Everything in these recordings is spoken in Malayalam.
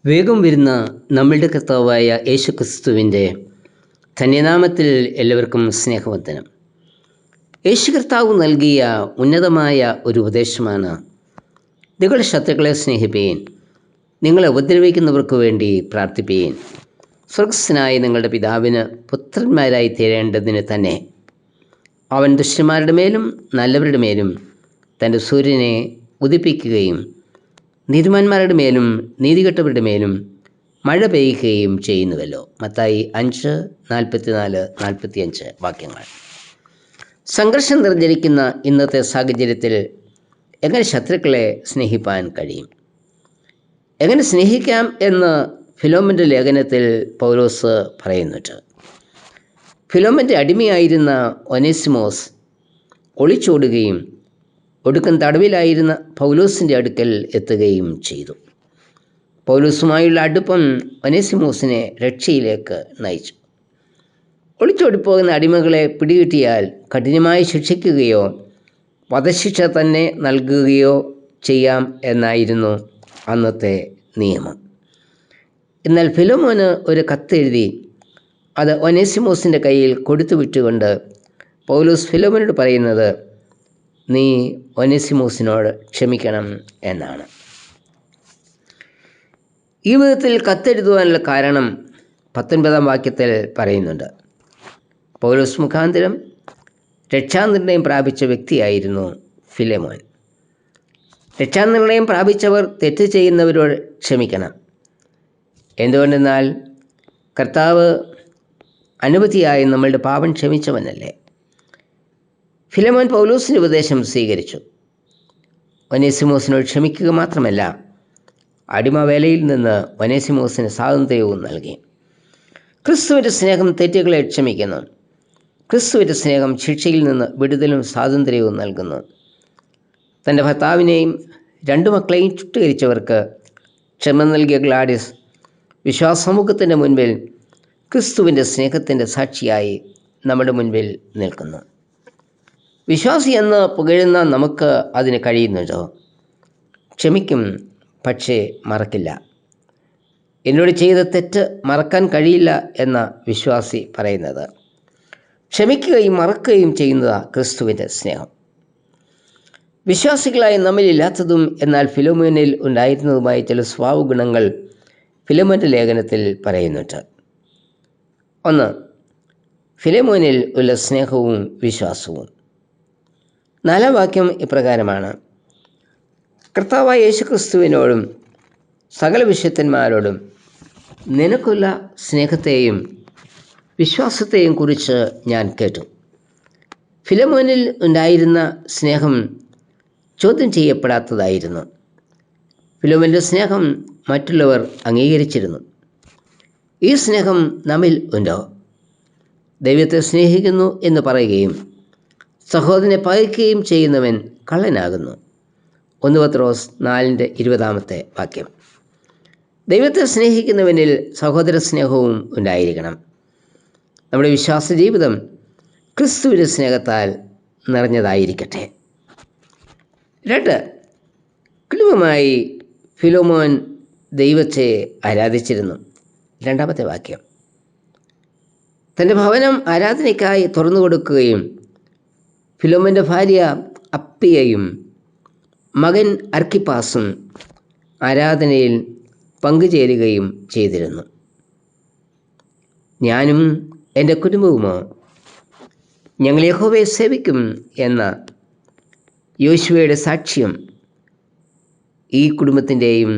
വേഗം വരുന്ന നമ്മളുടെ കർത്താവായ യേശുക്രിസ്തുവിൻ്റെ ധന്യനാമത്തിൽ എല്ലാവർക്കും സ്നേഹവന്ദനം. യേശു കർത്താവ് നൽകിയ ഉന്നതമായ ഒരു ഉപദേശമാണ്: നിങ്ങളുടെ ശത്രുക്കളെ സ്നേഹിപ്പീൻ, നിങ്ങളെ ഉപദ്രവിക്കുന്നവർക്ക് വേണ്ടി പ്രാർത്ഥിപ്പീൻ. സ്വർഗസ്ഥനായ നിങ്ങളുടെ പിതാവിന് പുത്രന്മാരായി തീരേണ്ടതിന് തന്നെ അവൻ ദുഷ്ടന്മാരുടെ മേലും നല്ലവരുടെ മേലും തൻ്റെ സൂര്യനെ ഉദിപ്പിക്കുകയും നീതിമാന്മാരുടെ മേലും നീതികെട്ടവരുടെ മേലും മഴ പെയ്യുകയും ചെയ്യുന്നുവല്ലോ. മത്തായി 5:44-45 വാക്യങ്ങൾ. സംഘർഷം നിറഞ്ഞിരിക്കുന്ന ഇന്നത്തെ സാഹചര്യത്തിൽ എങ്ങനെ ശത്രുക്കളെ സ്നേഹിപ്പാൻ കഴിയും? എങ്ങനെ സ്നേഹിക്കാം എന്ന് ഫിലോമൻ്റെ ലേഖനത്തിൽ പൗലോസ് പറയുന്നുണ്ട്. ഫിലോമൻ്റെ അടിമയായിരുന്ന ഒനേസിമോസ് ഒളിച്ചോടുകയും ഒടുക്കം തടവിലായിരുന്ന പൗലോസിൻ്റെ അടുക്കൽ എത്തുകയും ചെയ്തു. പൗലോസുമായുള്ള അടുപ്പം ഒനേസിമോസിനെ രക്ഷയിലേക്ക് നയിച്ചു. ഒളിച്ചോടിപ്പോകുന്ന അടിമകളെ പിടികിട്ടിയാൽ കഠിനമായി ശിക്ഷിക്കുകയോ വധശിക്ഷ തന്നെ നൽകുകയോ ചെയ്യാം എന്നായിരുന്നു അന്നത്തെ നിയമം. എന്നാൽ ഫിലോമോന് ഒരു കത്തെഴുതി അത് ഒനേസിമോസിൻ്റെ കയ്യിൽ കൊടുത്തു വിട്ടുകൊണ്ട് പൗലോസ് ഫിലോമോനോട് പറയുന്നത്, നീ ഒനേസിമോസിനോട് ക്ഷമിക്കണം എന്നാണ്. ഈ വിധത്തിൽ കത്തെഴുതുവാനുള്ള കാരണം 19 വാക്യത്തിൽ പറയുന്നുണ്ട്. പൗലോസ് മുഖാന്തരം രക്ഷാനിർണയം പ്രാപിച്ച വ്യക്തിയായിരുന്നു ഫിലോമോൻ. രക്ഷാനിർണയം പ്രാപിച്ചവർ തെറ്റ് ചെയ്യുന്നവരോട് ക്ഷമിക്കണം. എന്തുകൊണ്ടെന്നാൽ കർത്താവ് അനവധിയായി നമ്മളുടെ പാപം ക്ഷമിച്ചവനല്ലേ. ഫിലോമോൻ പൗലോസിൻ്റെ ഉപദേശം സ്വീകരിച്ചു. ഒനേസിമോസിനോട് ക്ഷമിക്കുക മാത്രമല്ല, അടിമവേലയിൽ നിന്ന് ഒനേസിമോസിന് സ്വാതന്ത്ര്യവും നൽകി. ക്രിസ്തുവിൻ്റെ സ്നേഹം തെറ്റുകളെ ക്ഷമിക്കുന്നു. ക്രിസ്തുവിൻ്റെ സ്നേഹം ശിക്ഷയിൽ നിന്ന് വിടുതലും സ്വാതന്ത്ര്യവും നൽകുന്നു. തൻ്റെ ഭർത്താവിനെയും 2 മക്കളെയും ചുട്ടുകരിച്ചവർക്ക് ക്ഷമ നൽകിയ ഗ്ലാഡിസ് വിശ്വാസസമൂഹത്തിൻ്റെ മുൻപിൽ ക്രിസ്തുവിൻ്റെ സ്നേഹത്തിൻ്റെ സാക്ഷിയായി നമ്മുടെ മുൻപിൽ നിൽക്കുന്നു. വിശ്വാസി എന്ന് പുകഴുന്ന നമുക്ക് അതിന് കഴിയുന്നുണ്ടോ? ക്ഷമിക്കും, പക്ഷേ മറക്കില്ല. എന്നോട് ചെയ്ത തെറ്റ് മറക്കാൻ കഴിയില്ല എന്ന വിശ്വാസി പറയുന്നത്. ക്ഷമിക്കുകയും മറക്കുകയും ചെയ്യുന്നതാണ് ക്രിസ്തുവിൻ്റെ സ്നേഹം. വിശ്വാസികളായ നമ്മളില്ലാത്തതും എന്നാൽ ഫിലോമോനിൽ ഉണ്ടായിരുന്നതുമായ ചില സ്വഭാവ ഗുണങ്ങൾ ഫിലോമോൻ്റെ ലേഖനത്തിൽ പറയുന്നുണ്ട്. 1. ഫിലോമോനിൽ ഉള്ള സ്നേഹവും വിശ്വാസവും. 4 വാക്യം ഇപ്രകാരമാണ്: കർത്താവായ യേശുക്രിസ്തുവിനോടും സകല വിശുദ്ധന്മാരോടും നിനക്കുള്ള സ്നേഹത്തെയും വിശ്വാസത്തെയും കുറിച്ച് ഞാൻ കേട്ടു. ഫിലോമോനിൽ ഉണ്ടായിരുന്ന സ്നേഹം ചോദ്യം ചെയ്യപ്പെടാത്തതായിരുന്നു. ഫിലോമോൻ്റെ സ്നേഹം മറ്റുള്ളവർ അംഗീകരിച്ചിരുന്നു. ഈ സ്നേഹം നമ്മിൽ ഉണ്ടോ? ദൈവത്തെ സ്നേഹിക്കുന്നു എന്ന് പറയുകയും സഹോദരനെ പകയ്ക്കുകയും ചെയ്യുന്നവൻ കള്ളനാകുന്നു. 1 പത്രോസ് 4:20 വാക്യം. ദൈവത്തെ സ്നേഹിക്കുന്നവനിൽ സഹോദര സ്നേഹവും ഉണ്ടായിരിക്കണം. നമ്മുടെ വിശ്വാസ ജീവിതം ക്രിസ്തുവിൻ്റെ സ്നേഹത്താൽ നിറഞ്ഞതായിരിക്കട്ടെ. 2. കുടുംബമായി ഫിലോമോൻ ദൈവത്തെ ആരാധിച്ചിരുന്നു. 2 വാക്യം. തൻ്റെ ഭവനം ആരാധനയ്ക്കായി തുറന്നു കൊടുക്കുകയും ഫിലോമോൻ്റെ ഭാര്യ അപ്പിയയും മകൻ അർക്കിപ്പാസും ആരാധനയിൽ പങ്കുചേരുകയും ചെയ്തിരുന്നു. ഞാനും എൻ്റെ കുടുംബവുമോ ഞങ്ങൾ യഹോവയെ സേവിക്കും എന്ന യോശുവയുടെ സാക്ഷ്യം ഈ കുടുംബത്തിൻ്റെയും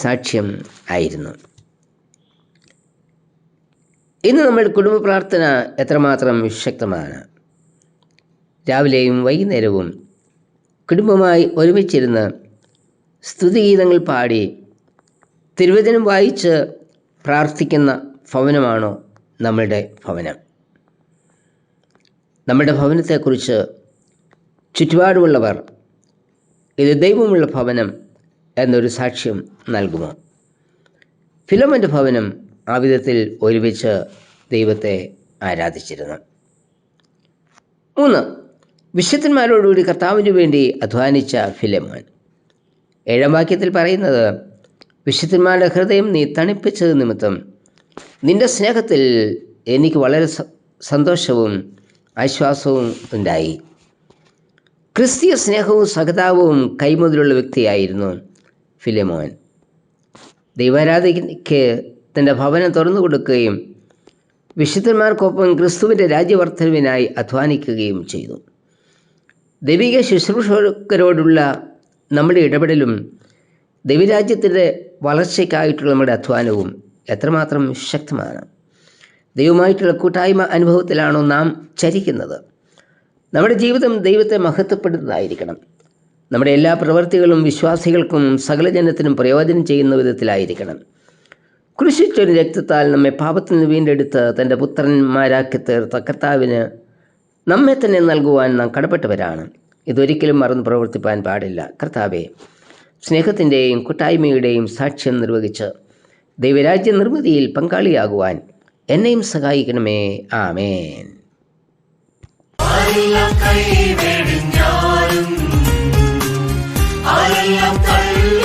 സാക്ഷ്യം ആയിരുന്നു. ഇന്ന് നമ്മൾ കുടുംബ പ്രാർത്ഥന എത്രമാത്രം ശക്തമാണ്. രാവിലെയും വൈകുന്നേരവും കുടുംബമായി ഒരുമിച്ചിരുന്ന് സ്തുതിഗീതങ്ങൾ പാടി തിരുവചനം വായിച്ച് പ്രാർത്ഥിക്കുന്ന ഭവനമാണോ നമ്മളുടെ ഭവനം? നമ്മുടെ ഭവനത്തെക്കുറിച്ച് ചുറ്റുപാടുമുള്ളവർ ഇത് ദൈവമുള്ള ഭവനം എന്നൊരു സാക്ഷ്യം നൽകുമോ? ഫിലോമോൻ്റെ ഭവനം ആ വിധത്തിൽ ഒരുമിച്ച് ദൈവത്തെ ആരാധിച്ചിരുന്നു. 3. വിശുദ്ധന്മാരോടുകൂടി കർത്താവിന് വേണ്ടി അധ്വാനിച്ച ഫിലോമോൻ. 7 വാക്യത്തിൽ പറയുന്നത്, വിശുദ്ധന്മാരുടെ ഹൃദയം നീ തണുപ്പിച്ചത് നിമിത്തം നിൻ്റെ സ്നേഹത്തിൽ എനിക്ക് വളരെ സന്തോഷവും ആശ്വാസവും ഉണ്ടായി. ക്രിസ്തീയ സ്നേഹവും സഹതാപവും കൈമുതലുള്ള വ്യക്തിയായിരുന്നു ഫിലെമോൻ. ദൈവാരാധനയ്ക്ക് തൻ്റെ ഭവനം തുറന്നു കൊടുക്കുകയും വിശുദ്ധന്മാർക്കൊപ്പം ക്രിസ്തുവിൻ്റെ രാജ്യവർദ്ധനവിനായി അധ്വാനിക്കുകയും ചെയ്തു. ദൈവിക ശുശ്രൂഷകരോടുള്ള നമ്മുടെ ഇടപെടലും ദൈവരാജ്യത്തിൻ്റെ വളർച്ചയ്ക്കായിട്ടുള്ള നമ്മുടെ അധ്വാനവും എത്രമാത്രം ശക്തമാണ്. ദൈവമായിട്ടുള്ള കൂട്ടായ്മ അനുഭവത്തിലാണോ നാം ചരിക്കുന്നത്? നമ്മുടെ ജീവിതം ദൈവത്തെ മഹത്വപ്പെടുന്നതായിരിക്കണം. നമ്മുടെ എല്ലാ പ്രവൃത്തികളും വിശ്വാസികൾക്കും സകല ജനത്തിനും പ്രയോജനം ചെയ്യുന്ന വിധത്തിലായിരിക്കണം. ക്രൂശിച്ചൊരു രക്തത്താൽ നമ്മെ പാപത്തിൽ നിന്ന് വീണ്ടെടുത്ത് തൻ്റെ പുത്രന്മാരാക്കി തീർത്ത കർത്താവിന് നമ്മെ തന്നെ നൽകുവാൻ നാം കടപ്പെട്ടവരാണ്. ഇതൊരിക്കലും മറന്ന് പ്രവർത്തിപ്പാൻ പാടില്ല. കർത്താവെ, സ്നേഹത്തിൻ്റെയും കൂട്ടായ്മയുടെയും സാക്ഷ്യം നിർവഹിച്ച് ദൈവരാജ്യ നിർമ്മിതിയിൽ പങ്കാളിയാകുവാൻ എന്നെയും സഹായിക്കണമേ. ആമേൻ. ആരെല്ലാം കൈവെടിഞ്ഞാലും ആരെല്ലാം തള്ളി